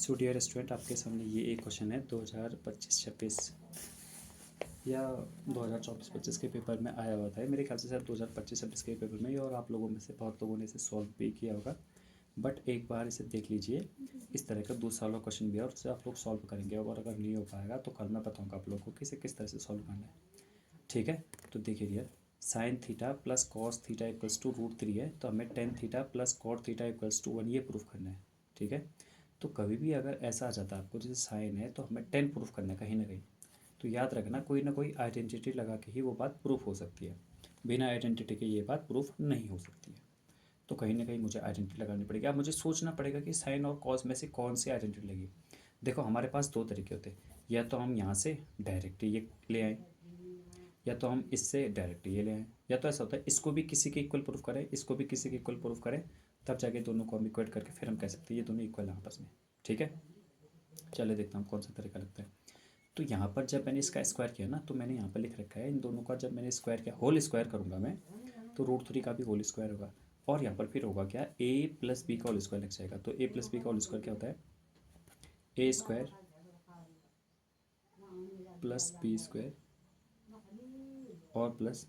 So dear student, आपके सामने ये एक क्वेश्चन है 2025-26 या 2024-25 के पेपर में आया हुआ था। मेरे ख्याल से सर 2025-26 के पेपर में, और आप लोगों में से बहुत लोगों ने इसे सॉल्व भी किया होगा। बट एक बार इसे देख लीजिए, इस तरह का 2 साल का क्वेश्चन भी है और उसे आप लोग सॉल्व करेंगे, और अगर नहीं हो पाएगा तो कल मैं बताऊँगा आप लोगों को कि इसे किस तरह से सॉल्व करना है। ठीक है, तो देखिए dear, sine theta plus cos theta equals to √3 है, तो हमें tan theta plus cot theta equals to 1 ये प्रूफ करना है। ठीक है, तो कभी भी अगर ऐसा आ जाता है आपको जैसे साइन है तो हमें 10 प्रूफ करना है कहीं ना कहीं, तो याद रखना कोई ना कोई आइडेंटिटी लगा के ही वो बात प्रूफ हो सकती है, बिना आइडेंटिटी के ये बात प्रूफ नहीं हो सकती है। तो कहीं ना कहीं मुझे आइडेंटिटी लगानी पड़ेगी। अब मुझे सोचना पड़ेगा कि साइन और कॉस में से कौन सी आइडेंटिटी लगी। देखो हमारे पास 2 तरीके होते हैं, या तो हम यहाँ से डायरेक्ट ये ले आएँ, या तो हम इससे डायरेक्ट ये ले आएँ, या तो ऐसा होता है इसको भी किसी के इक्वल प्रूफ करें, इसको भी किसी के इक्वल प्रूफ करें, तब जाके दोनों को हम इक्वेट करके फिर हम कह सकते हैं ये दोनों इक्वल हैं आपस में। ठीक है, चले देखता हूँ कौन सा तरीका लगता है। तो यहाँ पर जब मैंने इसका स्क्वायर किया ना, तो मैंने यहाँ पर लिख रखा है इन दोनों का, जब मैंने स्क्वायर किया होल स्क्वायर करूँगा मैं, तो √3 का भी होल स्क्वायर होगा, और यहाँ पर फिर होगा क्या, a प्लस बी का होल स्क्वायर लग जाएगा। तो a प्लस बी का होल स्क्वायर क्या होता है, a square plus B square और प्लस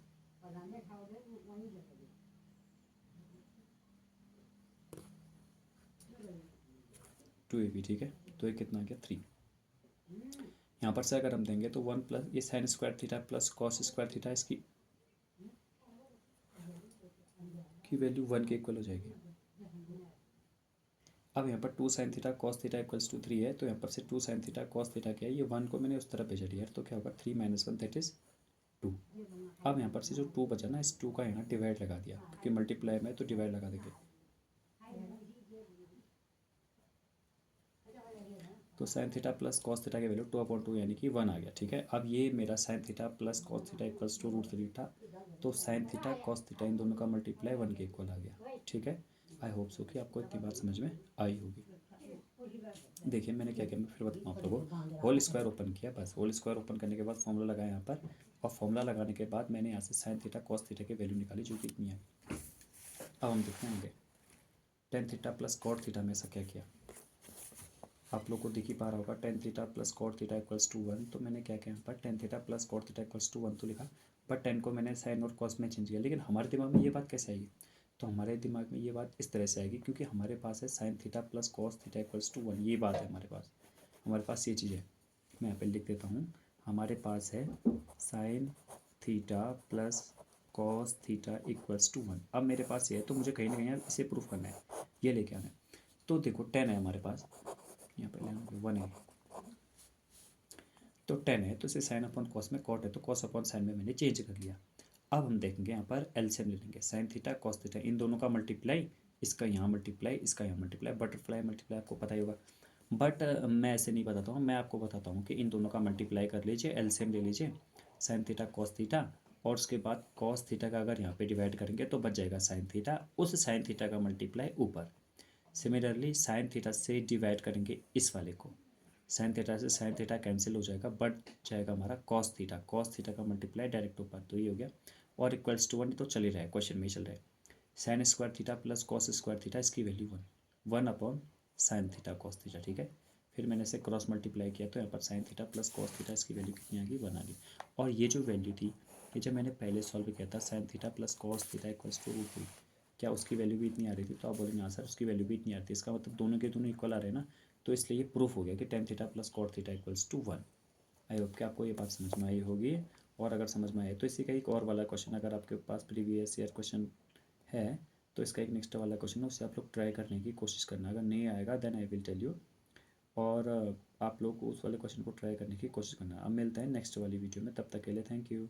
2ab। ठीक है, तो ये कितना आ गया 3। यहाँ पर से अगर हम देंगे तो 1 प्लस ये sine square theta plus cos square theta, इसकी वैल्यू 1 के इक्वल हो जाएगी। अब यहाँ पर 2 sine theta cos theta equals to 3 है, तो यहाँ पर से 2 साइन थीटा कॉस थीटा क्या है, ये 1 को मैंने उस तरफ भेजा दिया, तो क्या होगा 3 - 1 दैट इज 2। अब यहाँ पर से जो 2 बचा ना, इस 2 का यहाँ डिवाइड लगा दिया, क्योंकि मल्टीप्लाई में तो डिवाइड लगा देंगे। तो sine theta plus cos theta की वैल्यू 2/2 यानी कि 1 आ गया। ठीक है, अब ये मेरा sine theta plus cos theta equals to √3 था, तो साइन थीटा कॉस थीटा इन दोनों का मल्टीप्लाई 1 के इक्वल आ गया। ठीक है, आई होप सो कि आपको इतनी बात समझ में आई होगी। देखिए मैंने क्या किया, मैं फिर बताऊँ आप लोगों को। होल स्क्वायर ओपन किया, बस होल स्क्वायर ओपन करने के बाद फॉर्मूला लगाया यहाँ पर, और फॉर्मूला लगाने के बाद मैंने यहाँ से साइन थीटा कॉस थीटा की वैल्यू निकाली जो कि इतनी आई। अब हम देखते हैं आगे, tan theta plus cot theta में ऐसा क्या किया, आप लोग को दिख ही पा रहा होगा। Tan theta plus cot theta equals to 1, तो मैंने क्या किया यहाँ पर, tan theta plus cot theta equals to 1 तो लिखा, बट 10 को मैंने साइन और कॉस में चेंज किया। लेकिन हमारे दिमाग में ये बात कैसे आएगी, तो हमारे दिमाग में ये बात इस तरह से आएगी क्योंकि हमारे पास है sine theta plus cos theta equals to 1, ये बात है हमारे पास ये चीज़ है। मैं यहाँ पे लिख देता हूँ, हमारे पास है sine theta plus cos theta equals to 1। अब मेरे पास ये है, तो मुझे कहीं ना कहीं इसे प्रूफ करना है, ये लेके आना है। तो देखो 10 है हमारे पास, यहाँ पे 1 है, तो 10 है, तो इसे साइन अपॉन कॉस में कॉट है, तो कॉस अपॉन साइन में मैंने चेंज कर लिया। अब हम देखेंगे यहाँ पर एलसीएम ले लेंगे, साइन थीटा कॉस थीटा इन दोनों का मल्टीप्लाई, इसका यहाँ मल्टीप्लाई, इसका यहाँ मल्टीप्लाई, बटरफ्लाई मल्टीप्लाई आपको पता ही होगा। बट मैं ऐसे नहीं बताता हूँ, मैं आपको बताता हूँ कि इन दोनों का मल्टीप्लाई कर लीजिए, एलसीएम ले लीजिए, साइन थीटा कॉस थीटा, और उसके बाद कॉस थीटा का अगर यहाँ पे डिवाइड करेंगे तो बच जाएगा साइन थीटा, उस साइन थीटा का मल्टीप्लाई ऊपर। सिमिलरली साइन थीटा से डिवाइड करेंगे इस वाले को, साइन थीटा से साइन थीटा कैंसिल हो जाएगा, बट जाएगा हमारा कॉस थीटा का मल्टीप्लाई डायरेक्ट ऊपर, तो ये हो गया, और इक्वल्स टू 1 तो चल ही रहा है, क्वेश्चन में ही चल रहा है। Sine square theta plus cos square theta, इसकी value 1 upon sine theta cos theta. ठीक है, फिर मैंने इसे क्रॉस मल्टीप्लाई किया, तो यहाँ पर sign theta plus cos theta, इसकी वैल्यू कितनी आ गई 1 आ गई। और ये जो वैल्यू थी, ये जब मैंने पहले सॉल्व किया था, sine theta plus cos theta equals to √3, क्या उसकी वैल्यू भी इतनी आ रही थी, तो आप बोलेंगे हाँ सर उसकी वैल्यू भी इतनी आती है, इसका मतलब दोनों के दोनों इक्वल आ रहे हैं ना, तो इसलिए ये प्रूफ हो गया कि tan theta plus cot theta equals to 1। I hope कि आपको ये बात समझ में आई होगी, और अगर समझ में आए तो इसी का एक और वाला क्वेश्चन, अगर आपके पास प्रीवियस ईयर क्वेश्चन है तो इसका एक नेक्स्ट वाला क्वेश्चन है, उससे आप लोग ट्राई करने की कोशिश करना, अगर नहीं आएगा then I will tell you, और आप लोग उस वाले क्वेश्चन को ट्राई करने की कोशिश करना। अब मिलते हैं नेक्स्ट वाली वीडियो में, तब तक के लिए थैंक यू।